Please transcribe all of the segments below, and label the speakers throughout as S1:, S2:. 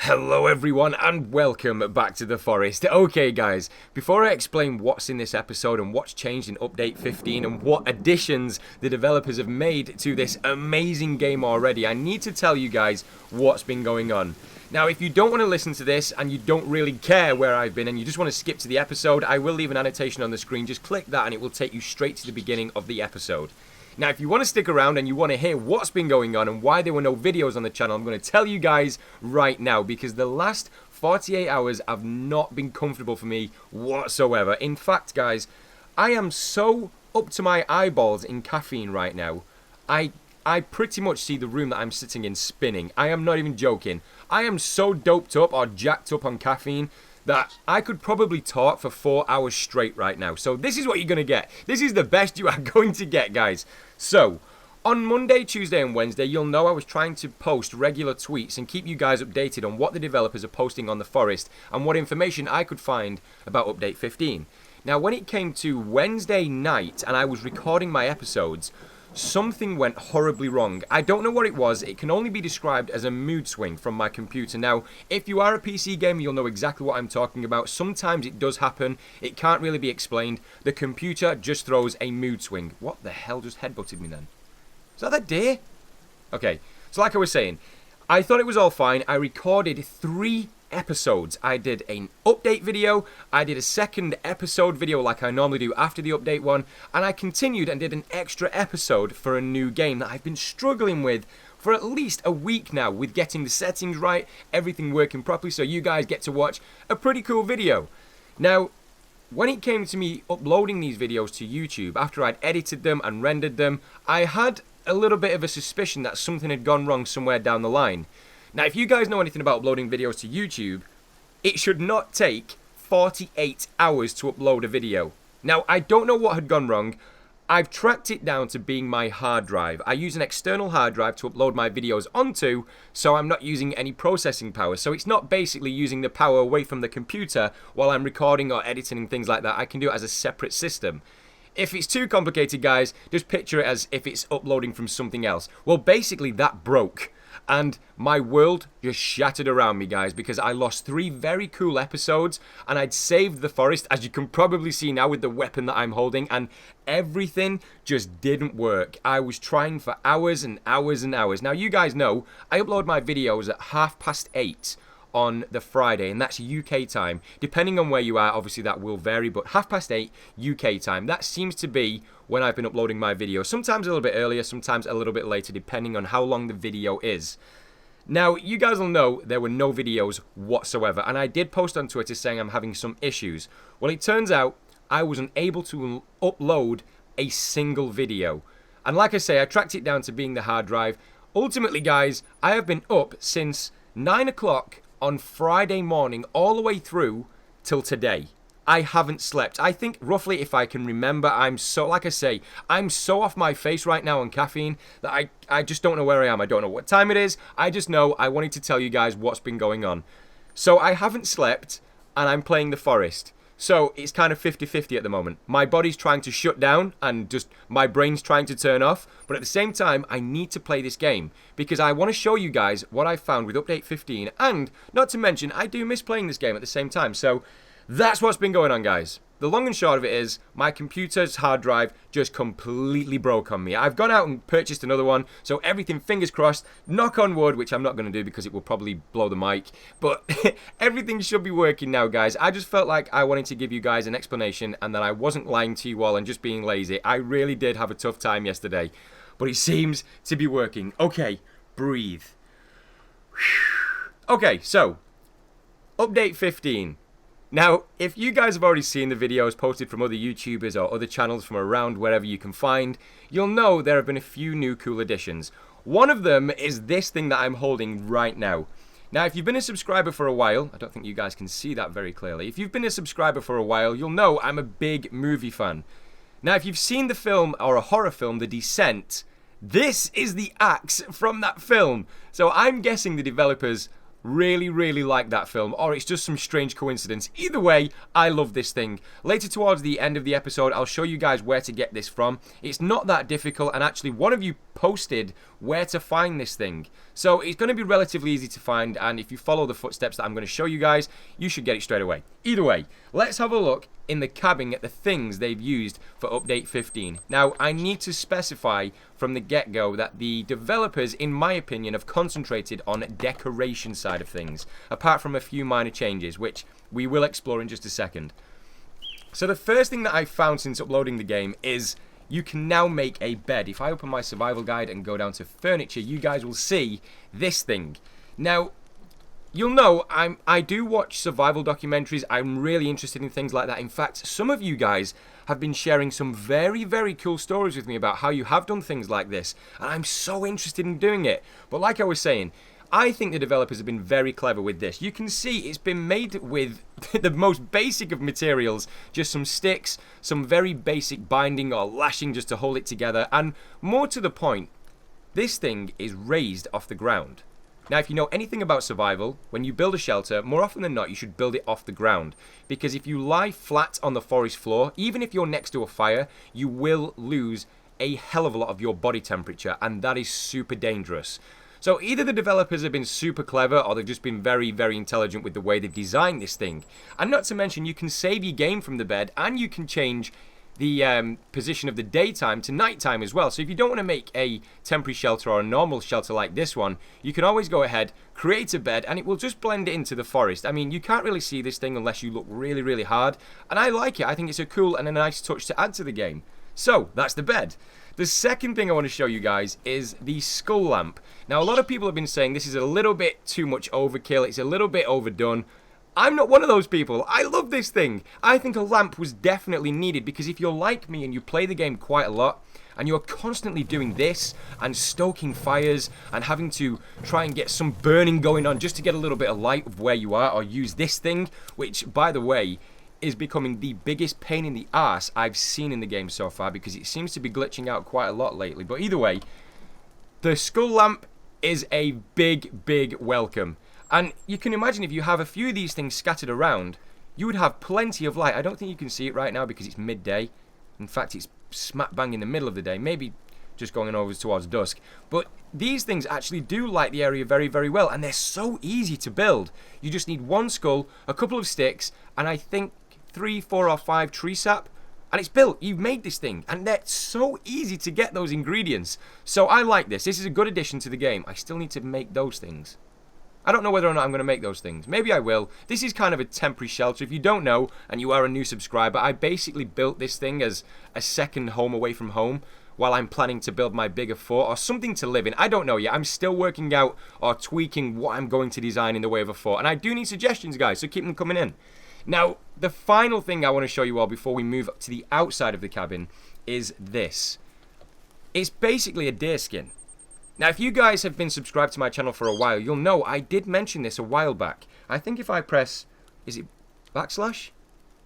S1: Hello everyone and welcome back to the forest. Okay guys, before I explain what's in this episode and what's changed in update 15 and what additions the developers have made to this amazing game already, I need to tell you guys what's been going on. Now, if you don't want to listen to this and you don't really care where I've been and you just want to skip to the episode, I will leave an annotation on the screen. Just click that and it will take you straight to the beginning of the episode. Now, if you want to stick around and you want to hear what's been going on and why there were no videos on the channel, I'm going to tell you guys right now, because the last 48 hours have not been comfortable for me whatsoever. In fact, guys, I am so up to my eyeballs in caffeine right now. I pretty much see the room that I'm sitting in spinning. I am not even joking. I am so doped up or jacked up on caffeine that I could probably talk for 4 hours straight right now. So this is what you're going to get. This is the best you are going to get, guys. So, on Monday, Tuesday and Wednesday, you'll know I was trying to post regular tweets and keep you guys updated on what the developers are posting on the forest and what information I could find about update 15. Now, when it came to Wednesday night and I was recording my episodes, something went horribly wrong. I don't know what it was. It can only be described as a mood swing from my computer. Now, if you are a PC gamer, you'll know exactly what I'm talking about. Sometimes it does happen. It can't really be explained. The computer just throws a mood swing. What the hell just headbutted me then? Is that deer? Okay, so like I was saying, I thought it was all fine. I recorded 3 episodes. I did an update video, I did a second episode video like I normally do after the update one, and I continued and did an extra episode for a new game that I've been struggling with for at least a week now, with getting the settings right, everything working properly, so you guys get to watch a pretty cool video. Now, when it came to me uploading these videos to YouTube, after I'd edited them and rendered them, I had a little bit of a suspicion that something had gone wrong somewhere down the line. Now, if you guys know anything about uploading videos to YouTube, it should not take 48 hours to upload a video. Now, I don't know what had gone wrong. I've tracked it down to being my hard drive. I use an external hard drive to upload my videos onto, so I'm not using any processing power. So it's not basically using the power away from the computer while I'm recording or editing and things like that. I can do it as a separate system. If it's too complicated, guys, just picture it as if it's uploading from something else. Well, basically, that broke. And my world just shattered around me, guys, because I lost 3 very cool episodes, and I'd saved the forest, as you can probably see now with the weapon that I'm holding, and everything just didn't work. I was trying for hours and hours and hours. Now, you guys know, I upload my videos at 8:30 on the Friday, and that's UK time. Depending on where you are, obviously that will vary, but 8:30 UK time, that seems to be when I've been uploading my videos. Sometimes a little bit earlier, sometimes a little bit later, depending on how long the video is. Now, you guys will know there were no videos whatsoever, and I did post on Twitter saying I'm having some issues. Well, it turns out I wasn't able to upload a single video. And like I say, I tracked it down to being the hard drive. Ultimately, guys, I have been up since 9 o'clock on Friday morning all the way through till today. I haven't slept. I think roughly, if I can remember, I'm so, like I say, I'm so off my face right now on caffeine that I just don't know where I am. I don't know what time it is. I just know I wanted to tell you guys what's been going on. So I haven't slept and I'm playing the forest. So it's kind of 50-50 at the moment. My body's trying to shut down and just my brain's trying to turn off. But at the same time, I need to play this game because I want to show you guys what I found with update 15. And not to mention, I do miss playing this game at the same time. So that's what's been going on, guys. The long and short of it is, my computer's hard drive just completely broke on me. I've gone out and purchased another one, so everything, fingers crossed, knock on wood, which I'm not going to do because it will probably blow the mic, but everything should be working now, guys. I just felt like I wanted to give you guys an explanation and that I wasn't lying to you all and just being lazy. I really did have a tough time yesterday, but it seems to be working. Okay, breathe. Okay, so, update 15. Now, if you guys have already seen the videos posted from other YouTubers or other channels from around wherever you can find, you'll know there have been a few new cool additions. One of them is this thing that I'm holding right now. Now, if you've been a subscriber for a while, I don't think you guys can see that very clearly. If you've been a subscriber for a while, you'll know I'm a big movie fan. Now, if you've seen the film or a horror film, The Descent, this is the axe from that film. So I'm guessing the developers really like that film, or it's just some strange coincidence. Either way, I love this thing. Later towards the end of the episode, I'll show you guys where to get this from. It's not that difficult, and actually one of you posted where to find this thing. So it's going to be relatively easy to find, and if you follow the footsteps that I'm going to show you guys, you should get it straight away. Either way, let's have a look in the cabin at the things they've used for update 15. Now, I need to specify from the get-go that the developers, in my opinion, have concentrated on decoration side of things, apart from a few minor changes, which we will explore in just a second. So the first thing that I found since uploading the game is you can now make a bed. If I open my survival guide and go down to furniture, you guys will see this thing. Now, you'll know I do watch survival documentaries. I'm really interested in things like that. In fact, some of you guys have been sharing some very, very cool stories with me about how you have done things like this. And I'm so interested in doing it. But like I was saying, I think the developers have been very clever with this. You can see it's been made with the most basic of materials, just some sticks, some very basic binding or lashing just to hold it together, and more to the point, this thing is raised off the ground. Now, if you know anything about survival, when you build a shelter, more often than not, you should build it off the ground. Because if you lie flat on the forest floor, even if you're next to a fire, you will lose a hell of a lot of your body temperature, and that is super dangerous. So either the developers have been super clever or they've just been very, very intelligent with the way they've designed this thing. And not to mention, you can save your game from the bed and you can change the position of the daytime to nighttime as well. So if you don't want to make a temporary shelter or a normal shelter like this one, you can always go ahead, create a bed, and it will just blend it into the forest. I mean, you can't really see this thing unless you look really, really hard. And I like it. I think it's a cool and a nice touch to add to the game. So, that's the bed. The second thing I want to show you guys is the skull lamp. Now, a lot of people have been saying this is a little bit too much overkill. It's a little bit overdone. I'm not one of those people. I love this thing. I think a lamp was definitely needed because if you're like me and you play the game quite a lot and you're constantly doing this and stoking fires and having to try and get some burning going on just to get a little bit of light of where you are, or use this thing, which, by the way, is becoming the biggest pain in the arse I've seen in the game so far because it seems to be glitching out quite a lot lately. But either way, the skull lamp is a big, big welcome. And you can imagine if you have a few of these things scattered around, you would have plenty of light. I don't think you can see it right now because it's midday. In fact, it's smack bang in the middle of the day, maybe just going over towards dusk. But these things actually do light the area very, very well, and they're so easy to build. You just need one skull, a couple of sticks, and I think 3, 4, or 5 tree sap, and it's built. You've made this thing, and they're so easy to get those ingredients. So I like this. This is a good addition to the game. I still need to make those things. I don't know whether or not I'm going to make those things. Maybe I will. This is kind of a temporary shelter. If you don't know, and you are a new subscriber, I basically built this thing as a second home away from home while I'm planning to build my bigger fort or something to live in. I don't know yet. I'm still working out or tweaking what I'm going to design in the way of a fort. And I do need suggestions, guys, so keep them coming in. Now, the final thing I want to show you all before we move up to the outside of the cabin is this. It's basically a deer skin. Now, if you guys have been subscribed to my channel for a while, you'll know I did mention this a while back. I think if I press, is it backslash?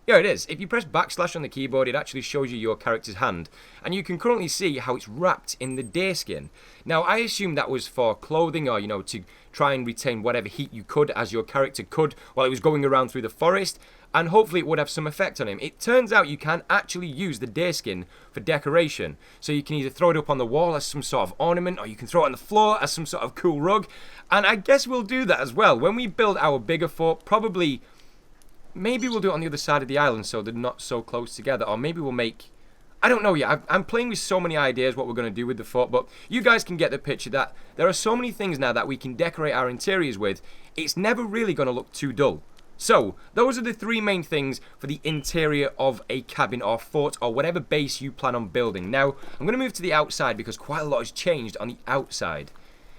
S1: Yeah, it is. If you press backslash on the keyboard, it actually shows you your character's hand. And you can currently see how it's wrapped in the deer skin. Now, I assume that was for clothing or, you know, to try and retain whatever heat you could as your character could while it was going around through the forest. And hopefully it would have some effect on him. It turns out you can actually use the deer skin for decoration. So you can either throw it up on the wall as some sort of ornament, or you can throw it on the floor as some sort of cool rug. And I guess we'll do that as well. When we build our bigger fort, probably, maybe we'll do it on the other side of the island so they're not so close together. Or maybe we'll make, I don't know yet. I'm playing with so many ideas what we're going to do with the fort. But you guys can get the picture that there are so many things now that we can decorate our interiors with. It's never really going to look too dull. So, those are the 3 main things for the interior of a cabin or fort or whatever base you plan on building. Now, I'm going to move to the outside because quite a lot has changed on the outside.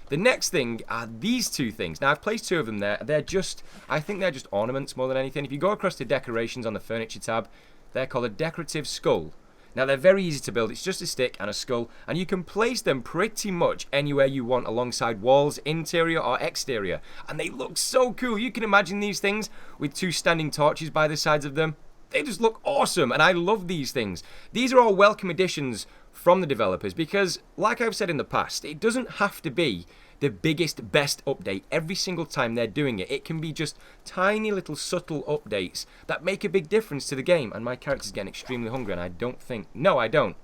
S1: The next thing are these 2 things. Now, I've placed 2 of them there. They're just, I think they're just ornaments more than anything. If you go across to decorations on the furniture tab, they're called a decorative skull. Now, they're very easy to build. It's just a stick and a skull, and you can place them pretty much anywhere you want alongside walls, interior or exterior. And they look so cool. You can imagine these things with 2 standing torches by the sides of them. They just look awesome, and I love these things. These are all welcome additions from the developers because, like I've said in the past, it doesn't have to be the biggest, best update every single time they're doing it. It can be just tiny little subtle updates that make a big difference to the game. And my character's getting extremely hungry, and I don't think... No, I don't.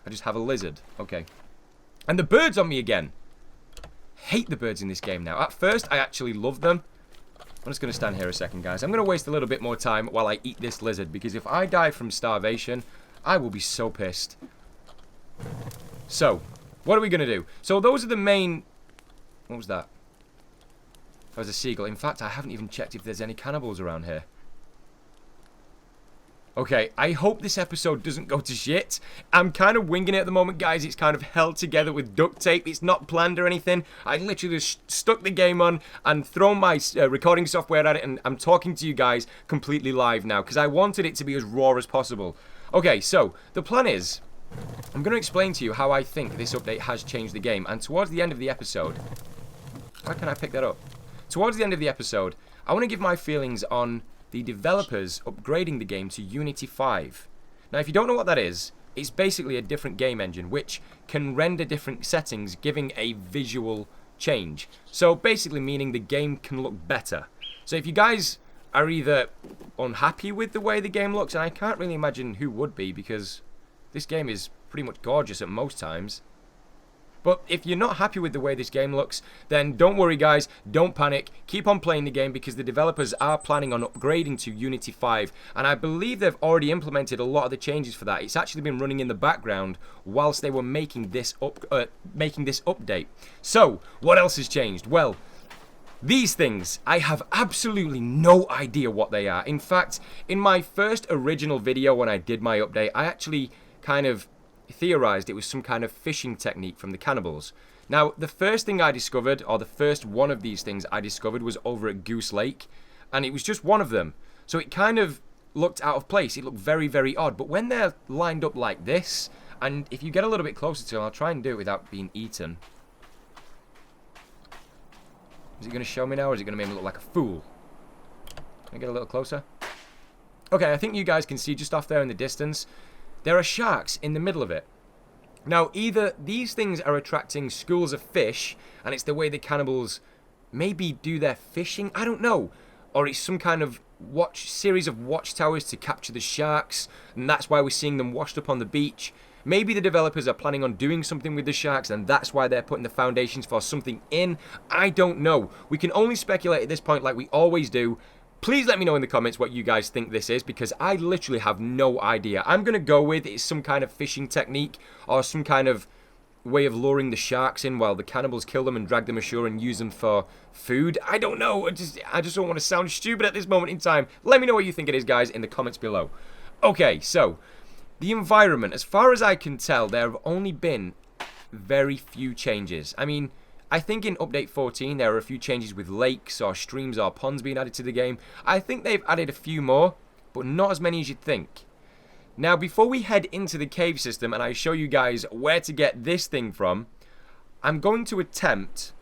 S1: I just have a lizard. Okay. And the birds on me again. Hate the birds in this game now. At first, I actually loved them. I'm just going to stand here a second, guys. I'm going to waste a little bit more time while I eat this lizard, because if I die from starvation, I will be so pissed. So, what are we going to do? So, those are the main... What was that? That was a seagull. In fact, I haven't even checked if there's any cannibals around here. Okay, I hope this episode doesn't go to shit. I'm kind of winging it at the moment, guys. It's kind of held together with duct tape. It's not planned or anything. I literally just stuck the game on and thrown my recording software at it, and I'm talking to you guys completely live now because I wanted it to be as raw as possible. Okay, so the plan is I'm going to explain to you how I think this update has changed the game, and towards the end of the episode... How can I pick that up? Towards the end of the episode, I want to give my feelings on the developers upgrading the game to Unity 5. Now, if you don't know what that is, it's basically a different game engine which can render different settings, giving a visual change. So basically meaning the game can look better. So if you guys are either unhappy with the way the game looks, and I can't really imagine who would be because this game is pretty much gorgeous at most times. But if you're not happy with the way this game looks, then don't worry, guys. Don't panic. Keep on playing the game because the developers are planning on upgrading to Unity 5. And I believe they've already implemented a lot of the changes for that. It's actually been running in the background whilst they were making this update. So, what else has changed? Well, these things, I have absolutely no idea what they are. In fact, in my first original video when I did my update, I actually kind of theorized it was some kind of fishing technique from the cannibals. Now, the first thing I discovered, or the first one of these things I discovered, was over at Goose Lake, and it was just one of them. So it kind of looked out of place. It looked very, very odd. But when they're lined up like this, and if you get a little bit closer to them, I'll try and do it without being eaten. Is it going to show me now, or is it going to make me look like a fool? Can I get a little closer? Okay, I think you guys can see just off there in the distance, there are sharks in the middle of it. Now, either these things are attracting schools of fish, and it's the way the cannibals maybe do their fishing, I don't know. Or it's some kind of series of watchtowers to capture the sharks, and that's why we're seeing them washed up on the beach. Maybe the developers are planning on doing something with the sharks, and that's why they're putting the foundations for something in. I don't know. We can only speculate at this point like we always do. Please let me know in the comments what you guys think this is, because I literally have no idea. I'm going to go with it's some kind of fishing technique or some kind of way of luring the sharks in while the cannibals kill them and drag them ashore and use them for food. I don't know. I just don't want to sound stupid at this moment in time. Let me know what you think it is, guys, in the comments below. Okay, so the environment. As far as I can tell, there have only been very few changes. I mean, I think in Update 14 there are a few changes with lakes or streams or ponds being added to the game. I think they've added a few more, but not as many as you'd think. Now, before we head into the cave system and I show you guys where to get this thing from, I'm going to attempt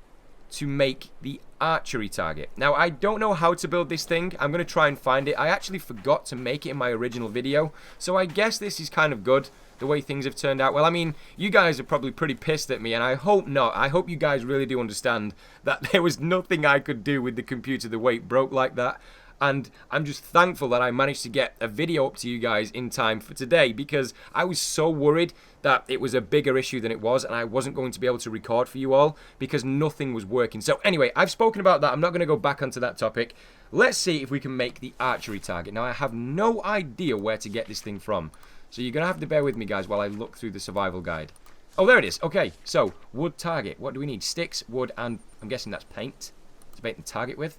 S1: to make the archery target. Now, I don't know how to build this thing. I'm going to try and find it. I actually forgot to make it in my original video, so I guess this is kind of good, the way things have turned out. Well, I mean, you guys are probably pretty pissed at me, and I hope not. I hope you guys really do understand that there was nothing I could do with the computer the way it broke like that. And I'm just thankful that I managed to get a video up to you guys in time for today, because I was so worried that it was a bigger issue than it was and I wasn't going to be able to record for you all because nothing was working. So anyway, I've spoken about that. I'm not going to go back onto that topic. Let's see if we can make the archery target. Now, I have no idea where to get this thing from, so you're going to have to bear with me, guys, while I look through the survival guide. Oh, there it is. Okay, so wood target. What do we need? Sticks, wood, and I'm guessing that's paint to paint the target with.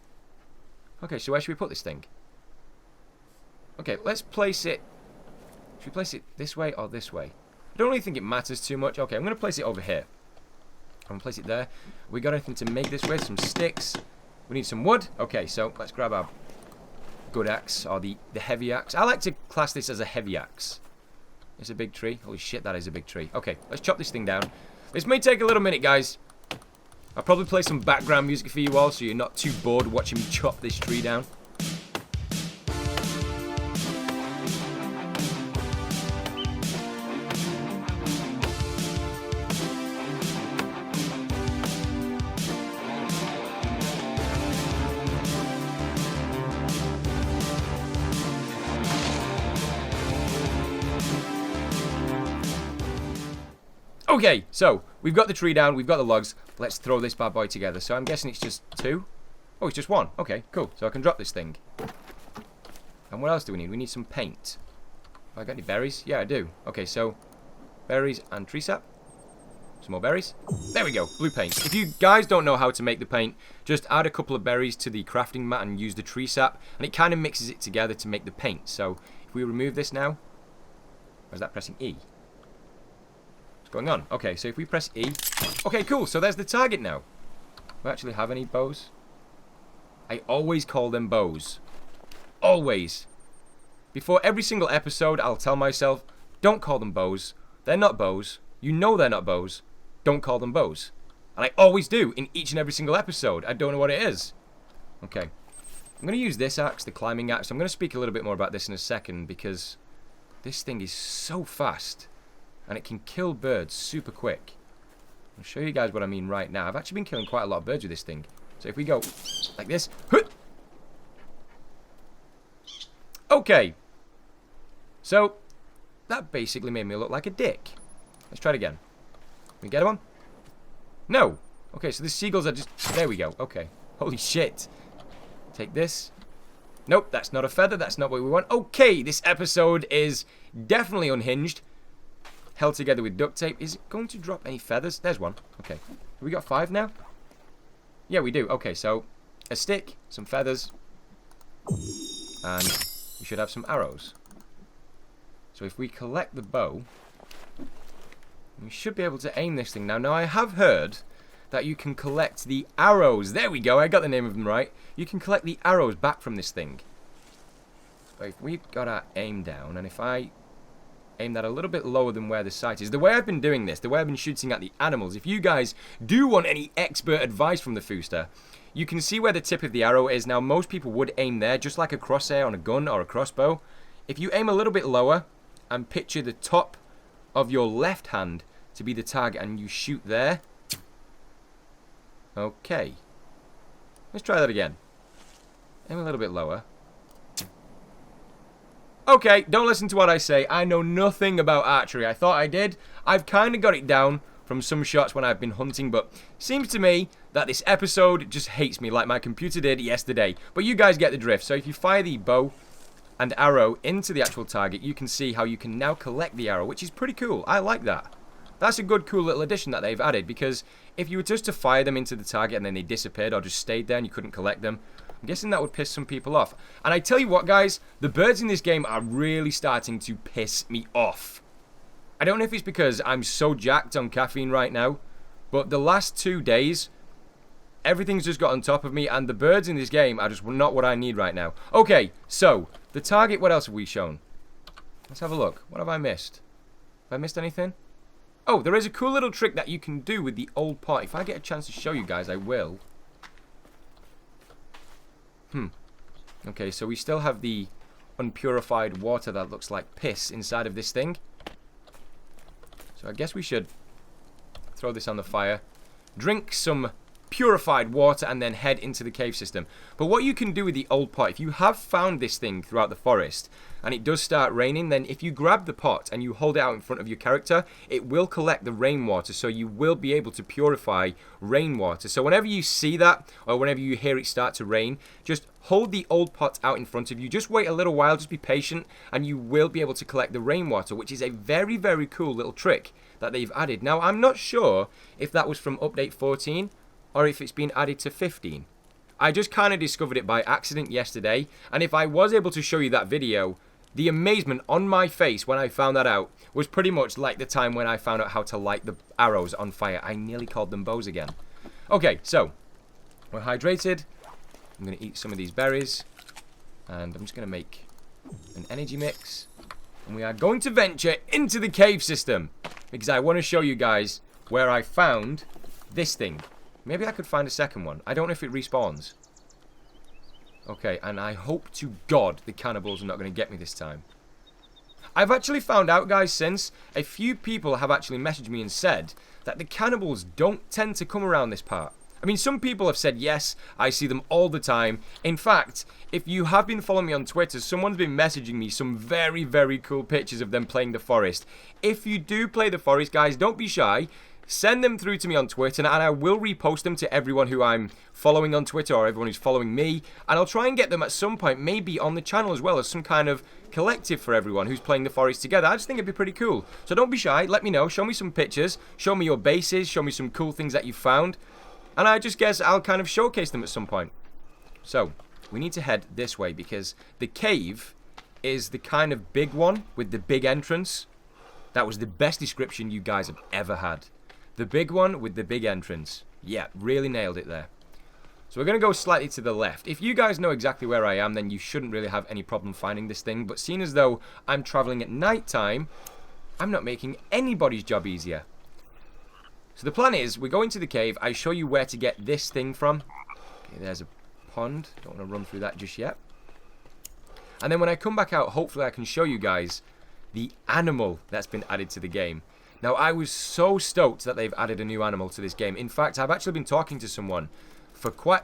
S1: Okay, so where should we put this thing? Okay, let's place it. Should we place it this way or this way? I don't really think it matters too much. Okay, I'm going to place it over here. I'm going to place it there. We got anything to make this with? Some sticks. We need some wood. Okay, so let's grab our good axe, or the heavy axe. I like to class this as a heavy axe. It's a big tree. Holy shit, that is a big tree. Okay, let's chop this thing down. This may take a little minute, guys. I'll probably play some background music for you all so you're not too bored watching me chop this tree down. Okay, so we've got the tree down, we've got the logs. Let's throw this bad boy together. So I'm guessing it's just 2. Oh, it's just 1. Okay, cool. So I can drop this thing. And what else do we need? We need some paint. Have I got any berries? Yeah, I do. Okay, so berries and tree sap. Some more berries. There we go. Blue paint. If you guys don't know how to make the paint, just add a couple of berries to the crafting mat and use the tree sap. And it kind of mixes it together to make the paint. So if we remove this now. Or is that pressing E? What's going on? Okay, so if we press E. Okay, cool. So there's the target now. Do we actually have any bows? I always call them bows. Always. Before every single episode, I'll tell myself, don't call them bows. They're not bows. You know they're not bows. Don't call them bows. And I always do in each and every single episode. I don't know what it is. Okay. I'm going to use this axe, the climbing axe. I'm going to speak a little bit more about this in a second because this thing is so fast. And it can kill birds super quick. I'll show you guys what I mean right now. I've actually been killing quite a lot of birds with this thing. So if we go like this. Okay. So, that basically made me look like a dick. Let's try it again. Can we get one? No. Okay, so the seagulls are just... There we go. Okay. Holy shit. Take this. Nope, that's not a feather. That's not what we want. Okay, this episode is definitely unhinged. Held together with duct tape. Is it going to drop any feathers? There's one. Okay. Have we got 5 now? Yeah, we do. Okay, so a stick, some feathers, and we should have some arrows. So if we collect the bow, we should be able to aim this thing now. Now, I have heard that you can collect the arrows. There we go. I got the name of them right. You can collect the arrows back from this thing. So if we've got our aim down, and if I aim that a little bit lower than where the sight is. The way I've been doing this, the way I've been shooting at the animals, if you guys do want any expert advice from the Fooster, you can see where the tip of the arrow is. Now, most people would aim there, just like a crosshair on a gun or a crossbow. If you aim a little bit lower and picture the top of your left hand to be the target and you shoot there. Okay. Let's try that again. Aim a little bit lower. Okay, don't listen to what I say. I know nothing about archery. I thought I did. I've kind of got it down from some shots when I've been hunting, but seems to me that this episode just hates me like my computer did yesterday. But you guys get the drift. So if you fire the bow and arrow into the actual target, you can see how you can now collect the arrow, which is pretty cool. I like that. That's a good, cool little addition that they've added, because if you were just to fire them into the target and then they disappeared or just stayed there and you couldn't collect them, I'm guessing that would piss some people off. And I tell you what, guys, the birds in this game are really starting to piss me off. I don't know if it's because I'm so jacked on caffeine right now, but the last 2 days, everything's just got on top of me, and the birds in this game are just not what I need right now. Okay, so, the target, what else have we shown? Let's have a look. What have I missed? Have I missed anything? Oh, there is a cool little trick that you can do with the old pot. If I get a chance to show you guys, I will. Okay, so we still have the unpurified water that looks like piss inside of this thing. So I guess we should throw this on the fire, drink some purified water, and then head into the cave system. But what you can do with the old pot, if you have found this thing throughout the forest and it does start raining, then if you grab the pot and you hold it out in front of your character, it will collect the rainwater, so you will be able to purify rainwater. So whenever you see that, or whenever you hear it start to rain, just hold the old pot out in front of you. Just wait a little while, just be patient, and you will be able to collect the rainwater, which is a very, very cool little trick that they've added. Now, I'm not sure if that was from update 14 or if it's been added to 15. I just kind of discovered it by accident yesterday, and if I was able to show you that video, the amazement on my face when I found that out was pretty much like the time when I found out how to light the arrows on fire. I nearly called them bows again. Okay, so we're hydrated. I'm going to eat some of these berries, and I'm just going to make an energy mix, and we are going to venture into the cave system because I want to show you guys where I found this thing. Maybe I could find a second one. I don't know if it respawns. Okay, and I hope to God the cannibals are not going to get me this time. I've actually found out, guys, since a few people have actually messaged me and said that the cannibals don't tend to come around this part. I mean, some people have said, yes, I see them all the time. In fact, if you have been following me on Twitter, someone's been messaging me some very, very cool pictures of them playing the forest. If you do play the forest, guys, don't be shy. send them through to me on Twitter, and I will repost them to everyone who I'm following on Twitter or everyone who's following me, and I'll try and get them at some point, maybe on the channel as well, as some kind of collective for everyone who's playing the Forest together. I just think it'd be pretty cool. So don't be shy, let me know, show me some pictures, show me your bases, show me some cool things that you found, and I just guess I'll kind of showcase them at some point. So, we need to head this way because the cave is the kind of big one with the big entrance. That was the best description you guys have ever had. The big one with the big entrance. Yeah, really nailed it there. So we're going to go slightly to the left. If you guys know exactly where I am, then you shouldn't really have any problem finding this thing. But seeing as though I'm traveling at night time, I'm not making anybody's job easier. So the plan is, we go into the cave, I show you where to get this thing from. Okay, there's a pond. Don't want to run through that just yet. And then when I come back out, hopefully I can show you guys the animal that's been added to the game. Now, I was so stoked that they've added a new animal to this game. In fact, I've actually been talking to someone for quite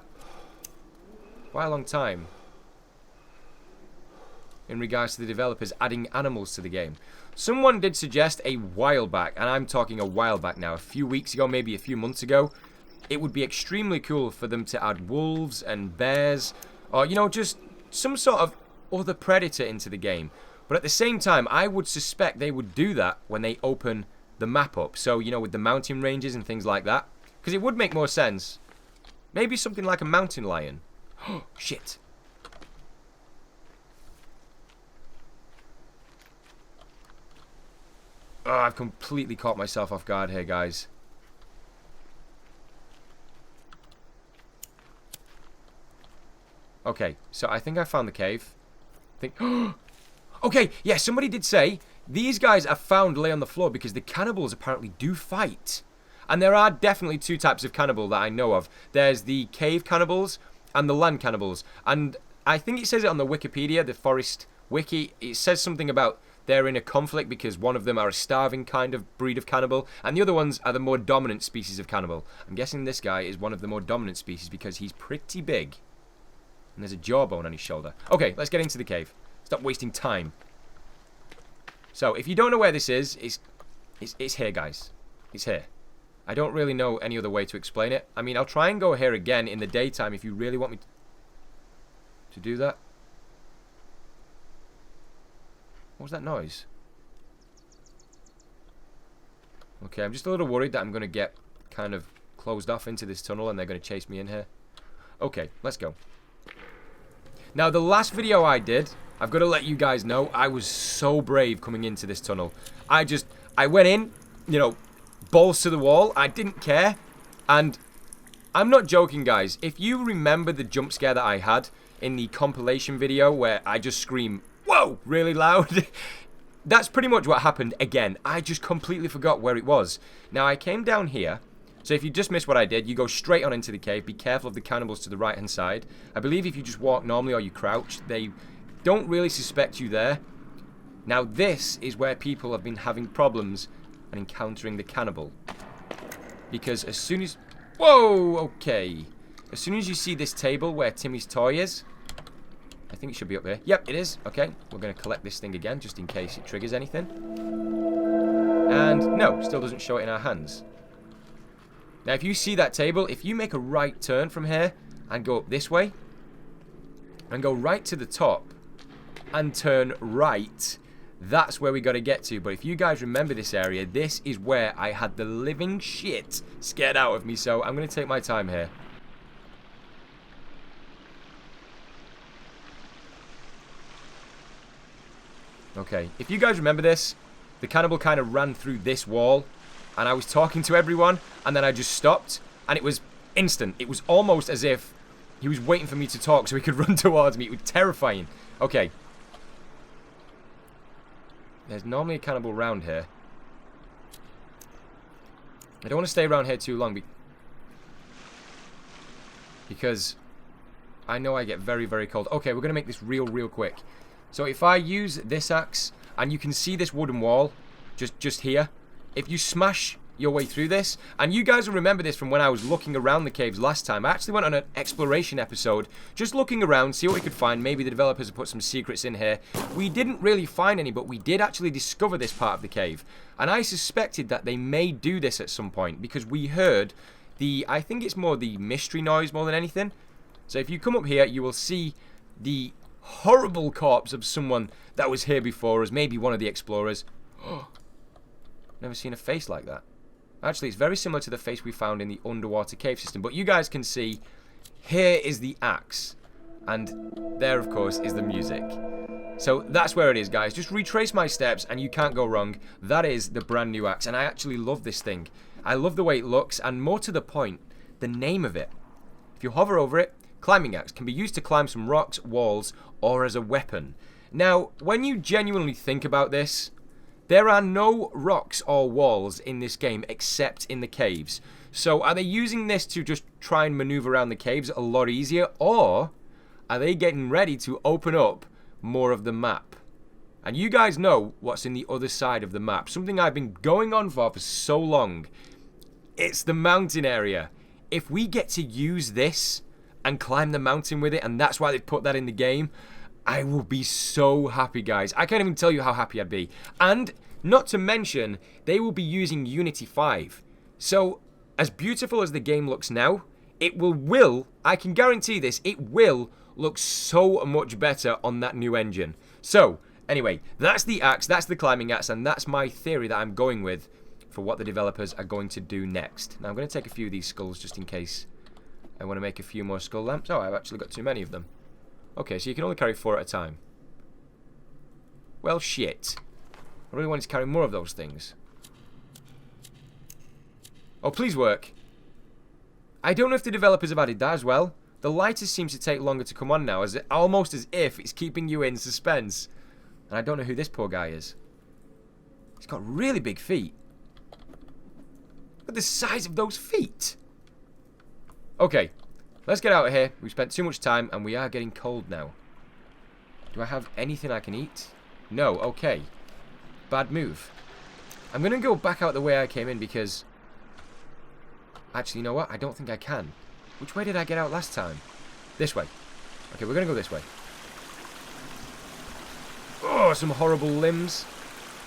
S1: a long time in regards to the developers adding animals to the game. Someone did suggest a while back, and I'm talking a while back now, a few weeks ago, maybe a few months ago, it would be extremely cool for them to add wolves and bears, or, you know, just some sort of other predator into the game. But at the same time, I would suspect they would do that when they open the map up. So, you know, with the mountain ranges and things like that. Because it would make more sense. Maybe something like a mountain lion. Oh, shit. Oh, I've completely caught myself off guard here, guys. Okay, so I think I found the cave. Okay, yeah, somebody did say these guys are found lay on the floor because the cannibals apparently do fight. And there are definitely two types of cannibal that I know of. There's the cave cannibals and the land cannibals. And I think it says it on the Wikipedia, the Forest Wiki. It says something about they're in a conflict because one of them are a starving kind of breed of cannibal, and the other ones are the more dominant species of cannibal. I'm guessing this guy is one of the more dominant species because he's pretty big. And there's a jawbone on his shoulder. Okay, let's get into the cave. Stop wasting time. So, if you don't know where this is, it's here, guys. It's here. I don't really know any other way to explain it. I mean, I'll try and go here again in the daytime if you really want me to do that. What was that noise? Okay, I'm just a little worried that I'm going to get kind of closed off into this tunnel and they're going to chase me in here. Okay, let's go. Now, the last video I did, I've got to let you guys know, I was so brave coming into this tunnel. I went in, you know, balls to the wall. I didn't care. And I'm not joking, guys. If you remember the jump scare that I had in the compilation video where I just scream, "Whoa!" really loud, that's pretty much what happened again. I just completely forgot where it was. Now, I came down here. So if you just missed what I did, you go straight on into the cave. Be careful of the cannibals to the right-hand side. I believe if you just walk normally or you crouch, they don't really suspect you there. Now this is where people have been having problems and encountering the cannibal. Because as soon as... Whoa! Okay. As soon as you see this table where Timmy's toy is, I think it should be up there. Yep, it is. Okay, we're going to collect this thing again just in case it triggers anything. And no, still doesn't show it in our hands. Now, if you see that table, if you make a right turn from here and go up this way and go right to the top and turn right, that's where we got to get to. But if you guys remember this area, this is where I had the living shit scared out of me. So I'm going to take my time here. Okay, if you guys remember this, the cannibal kind of ran through this wall. And I was talking to everyone, and then I just stopped, and it was instant. It was almost as if he was waiting for me to talk so he could run towards me. It was terrifying. Okay. There's normally a cannibal around here. I don't want to stay around here too long because I know I get very, very cold. Okay, we're going to make this real quick. So if I use this axe, and you can see this wooden wall just here. If you smash your way through this. And you guys will remember this from when I was looking around the caves last time. I actually went on an exploration episode, just looking around, see what we could find. Maybe the developers have put some secrets in here. We didn't really find any, but we did actually discover this part of the cave. And I suspected that they may do this at some point, because we heard I think it's more the mystery noise more than anything. So if you come up here, you will see the horrible corpse of someone that was here before us, maybe one of the explorers. Never seen a face like that. Actually, it's very similar to the face we found in the underwater cave system. But you guys can see, here is the axe. And there, of course, is the music. So that's where it is, guys. Just retrace my steps and you can't go wrong. That is the brand new axe. And I actually love this thing. I love the way it looks. And more to the point, the name of it. If you hover over it, climbing axe can be used to climb some rocks, walls, or as a weapon. Now, when you genuinely think about this, there are no rocks or walls in this game except in the caves. So are they using this to just try and maneuver around the caves a lot easier, or are they getting ready to open up more of the map? And you guys know what's in the other side of the map. Something I've been going on for so long. It's the mountain area. If we get to use this and climb the mountain with it, and that's why they've put that in the game, I will be so happy, guys. I can't even tell you how happy I'd be. And not to mention, they will be using Unity 5. So, as beautiful as the game looks now, it will, I can guarantee this, it will look so much better on that new engine. So, anyway, that's the axe, that's the climbing axe, and that's my theory that I'm going with for what the developers are going to do next. Now, I'm going to take a few of these skulls just in case I want to make a few more skull lamps. Oh, I've actually got too many of them. Okay, so you can only carry 4 at a time. Well, shit. I really wanted to carry more of those things. Oh, please work. I don't know if the developers have added that as well. The lighters seems to take longer to come on now, almost as if it's keeping you in suspense. And I don't know who this poor guy is. He's got really big feet. Look at the size of those feet. Okay, let's get out of here. We've spent too much time and we are getting cold now. Do I have anything I can eat? No, okay. Bad move. I'm going to go back out the way I came in because... Actually, you know what? I don't think I can. Which way did I get out last time? This way. Okay, we're going to go this way. Oh, some horrible limbs.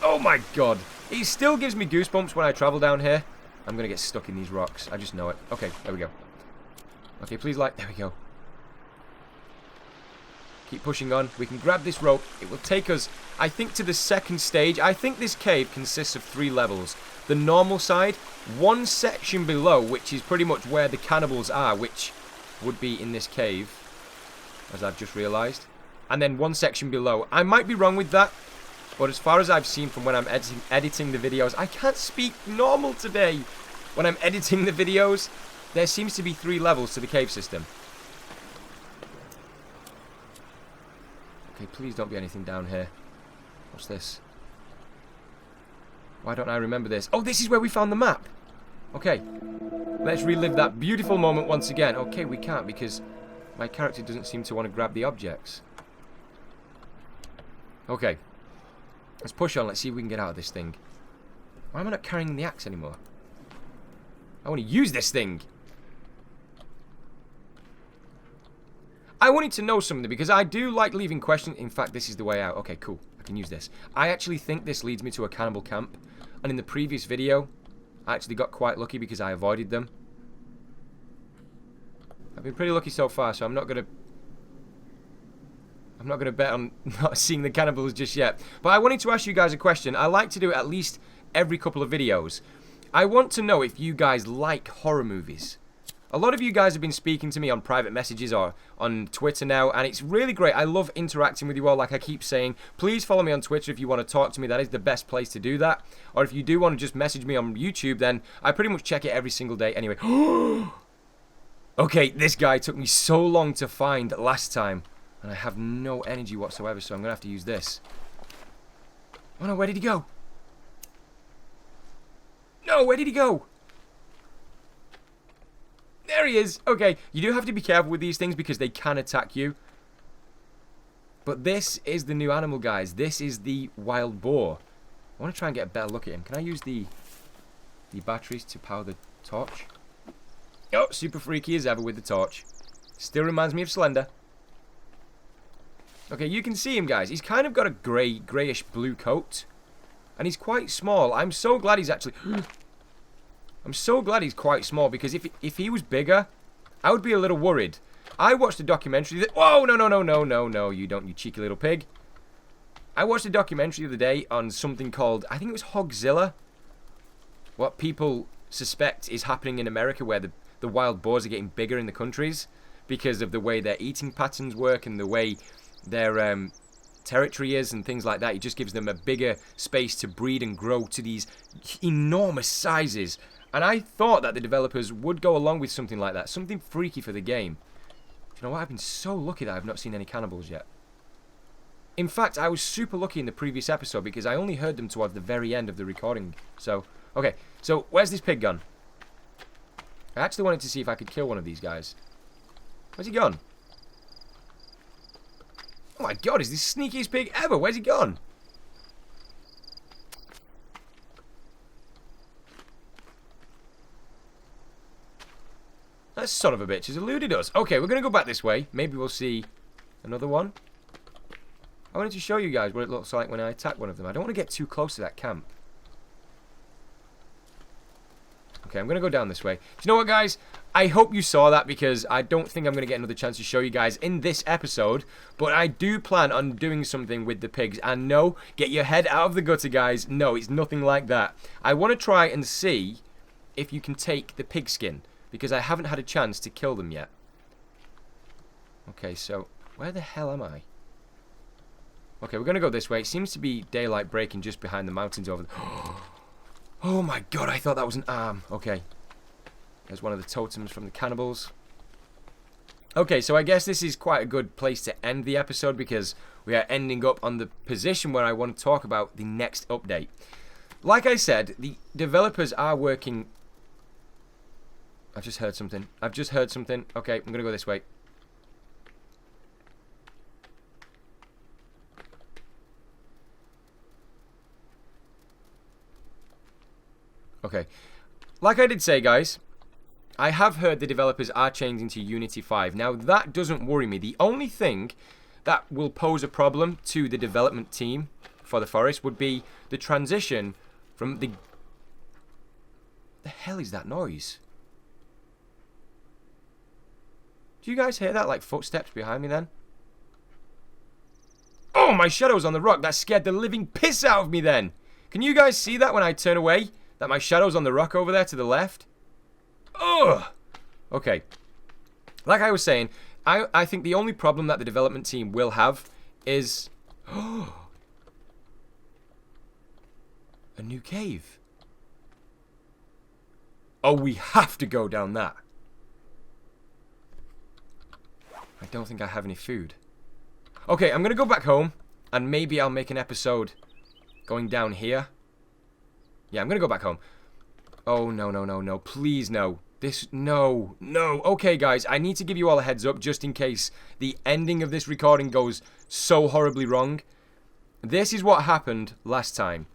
S1: Oh my god. It still gives me goosebumps when I travel down here. I'm going to get stuck in these rocks. I just know it. Okay, there we go. Okay, please like... There we go. Keep pushing on. We can grab this rope. It will take us, I think, to the second stage. I think this cave consists of 3 levels. The normal side, one section below, which is pretty much where the cannibals are, which would be in this cave, as I've just realised. And then one section below. I might be wrong with that, but as far as I've seen from when I'm editing the videos, I can't speak normal today. When I'm editing the videos, there seems to be 3 levels to the cave system. Okay, please don't be anything down here. What's this? Why don't I remember this? Oh, this is where we found the map. Okay. Let's relive that beautiful moment once again. Okay, we can't because my character doesn't seem to want to grab the objects. Okay. Let's push on. Let's see if we can get out of this thing. Why am I not carrying the axe anymore? I want to use this thing. I wanted to know something because I do like leaving questions. In fact, this is the way out. Okay, cool. I can use this. I actually think this leads me to a cannibal camp. And in the previous video, I actually got quite lucky because I avoided them. I've been pretty lucky so far, so I'm not gonna bet on not seeing the cannibals just yet. But I wanted to ask you guys a question. I like to do it at least every couple of videos. I want to know if you guys like horror movies. A lot of you guys have been speaking to me on private messages or on Twitter now, and it's really great. I love interacting with you all, like I keep saying. Please follow me on Twitter if you want to talk to me. That is the best place to do that. Or if you do want to just message me on YouTube, then I pretty much check it every single day anyway. Okay, this guy took me so long to find last time, and I have no energy whatsoever, so I'm going to have to use this. Oh no, where did he go? No, where did he go? There he is. Okay, you do have to be careful with these things because they can attack you. But this is the new animal, guys. This is the wild boar. I want to try and get a better look at him. Can I use the the batteries to power the torch. Oh, super freaky as ever with the torch. Still reminds me of Slender. Okay, you can see him, guys. He's kind of got a greyish blue coat. And he's quite small. I'm so glad he's actually... I'm so glad he's quite small, because if he was bigger, I would be a little worried. I watched a documentary that... Whoa, no, you don't, you cheeky little pig. I watched a documentary the other day on something called... I think it was Hogzilla. What people suspect is happening in America, where the wild boars are getting bigger in the countries because of the way their eating patterns work and the way their territory is and things like that. It just gives them a bigger space to breed and grow to these enormous sizes. And I thought that the developers would go along with something like that, something freaky for the game. Do you know what? I've been so lucky that I've not seen any cannibals yet. In fact, I was super lucky in the previous episode because I only heard them towards the very end of the recording. So, okay. So, where's this pig gone? I actually wanted to see if I could kill one of these guys. Where's he gone? Oh my god, is this the sneakiest pig ever? Where's he gone? That son of a bitch has eluded us. Okay, we're going to go back this way. Maybe we'll see another one. I wanted to show you guys what it looks like when I attack one of them. I don't want to get too close to that camp. Okay, I'm going to go down this way. Do you know what, guys? I hope you saw that, because I don't think I'm going to get another chance to show you guys in this episode. But I do plan on doing something with the pigs. And no, get your head out of the gutter, guys. No, it's nothing like that. I want to try and see if you can take the pig skin, because I haven't had a chance to kill them yet. Okay, so where the hell am I? Okay, we're going to go this way. It seems to be daylight breaking just behind the mountains over there. Oh my god, I thought that was an arm. Okay. There's one of the totems from the cannibals. Okay, so I guess this is quite a good place to end the episode, because we are ending up on the position where I want to talk about the next update. Like I said, the developers are working... I've just heard something. Okay, I'm going to go this way. Okay, like I did say, guys, I have heard the developers are changing to Unity 5. Now, that doesn't worry me. The only thing that will pose a problem to the development team for the forest would be the transition from the... The hell is that noise? Do you guys hear that, like footsteps behind me then? Oh, my shadow's on the rock. That scared the living piss out of me then. Can you guys see that when I turn away? That my shadow's on the rock over there to the left? Ugh! Okay. Like I was saying, I think the only problem that the development team will have is... a new cave. Oh, we have to go down that. I don't think I have any food. Okay, I'm going to go back home, and maybe I'll make an episode going down here. Yeah, I'm going to go back home. Oh, no. Please, no. No. Okay, guys, I need to give you all a heads up just in case the ending of this recording goes so horribly wrong. This is what happened last time.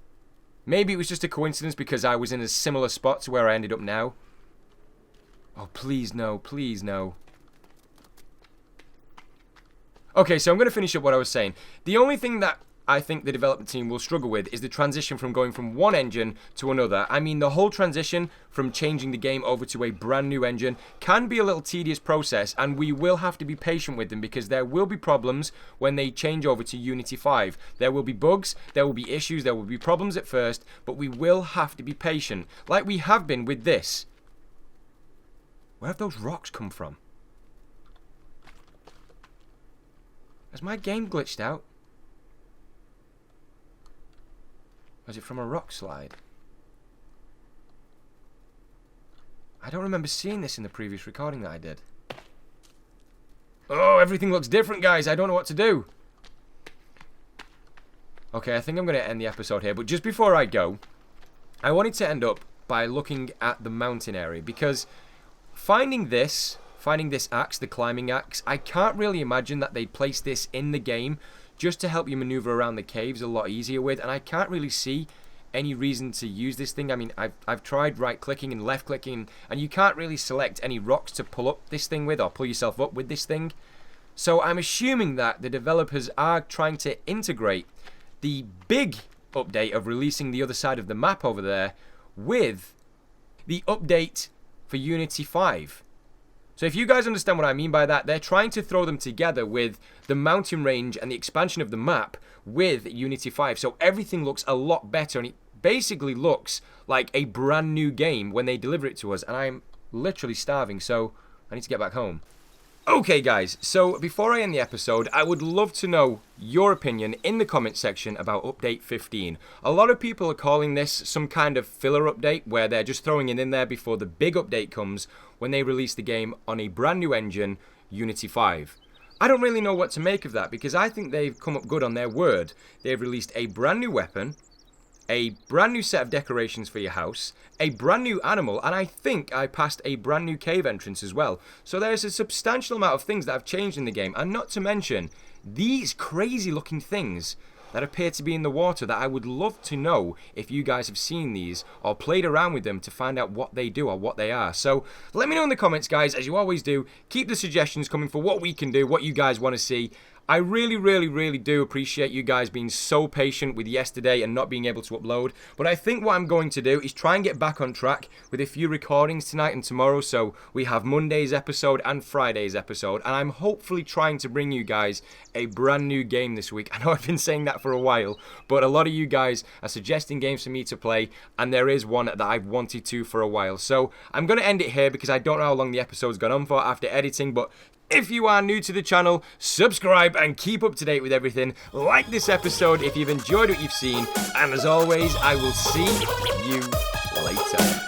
S1: Maybe it was just a coincidence because I was in a similar spot to where I ended up now. Oh, please, no. Okay, so I'm going to finish up what I was saying. The only thing that I think the development team will struggle with is the transition from going from one engine to another. I mean, the whole transition from changing the game over to a brand new engine can be a little tedious process, and we will have to be patient with them because there will be problems when they change over to Unity 5. There will be bugs, there will be issues, there will be problems at first, but we will have to be patient, like we have been with this. Where have those rocks come from? Has my game glitched out? Was it from a rock slide? I don't remember seeing this in the previous recording that I did. Oh, everything looks different, guys. I don't know what to do. Okay, I think I'm going to end the episode here. But just before I go, I wanted to end up by looking at the mountain area. Because finding this axe, the climbing axe, I can't really imagine that they'd place this in the game just to help you maneuver around the caves a lot easier with, and I can't really see any reason to use this thing. I mean, I've tried right-clicking and left-clicking, and you can't really select any rocks to pull up this thing with or pull yourself up with this thing. So I'm assuming that the developers are trying to integrate the big update of releasing the other side of the map over there with the update for Unity 5. So if you guys understand what I mean by that, they're trying to throw them together with the mountain range and the expansion of the map with Unity 5. So everything looks a lot better, and it basically looks like a brand new game when they deliver it to us. And I'm literally starving, so I need to get back home. Okay guys, so before I end the episode, I would love to know your opinion in the comment section about update 15. A lot of people are calling this some kind of filler update where they're just throwing it in there before the big update comes when they release the game on a brand new engine, Unity 5. I don't really know what to make of that because I think they've come up good on their word. They've released a brand new weapon, a brand new set of decorations for your house, a brand new animal, and I think I passed a brand new cave entrance as well. So there's a substantial amount of things that have changed in the game, and not to mention these crazy looking things that appear to be in the water that I would love to know if you guys have seen these or played around with them to find out what they do or what they are. So let me know in the comments, guys, as you always do. Keep the suggestions coming for what we can do, what you guys want to see. I really do appreciate you guys being so patient with yesterday and not being able to upload. But I think what I'm going to do is try and get back on track with a few recordings tonight and tomorrow. So we have Monday's episode and Friday's episode. And I'm hopefully trying to bring you guys a brand new game this week. I know I've been saying that for a while, but a lot of you guys are suggesting games for me to play. And there is one that I've wanted to for a while. So I'm going to end it here because I don't know how long the episode's gone on for after editing. But if you are new to the channel, subscribe and keep up to date with everything. Like this episode if you've enjoyed what you've seen. And as always, I will see you later.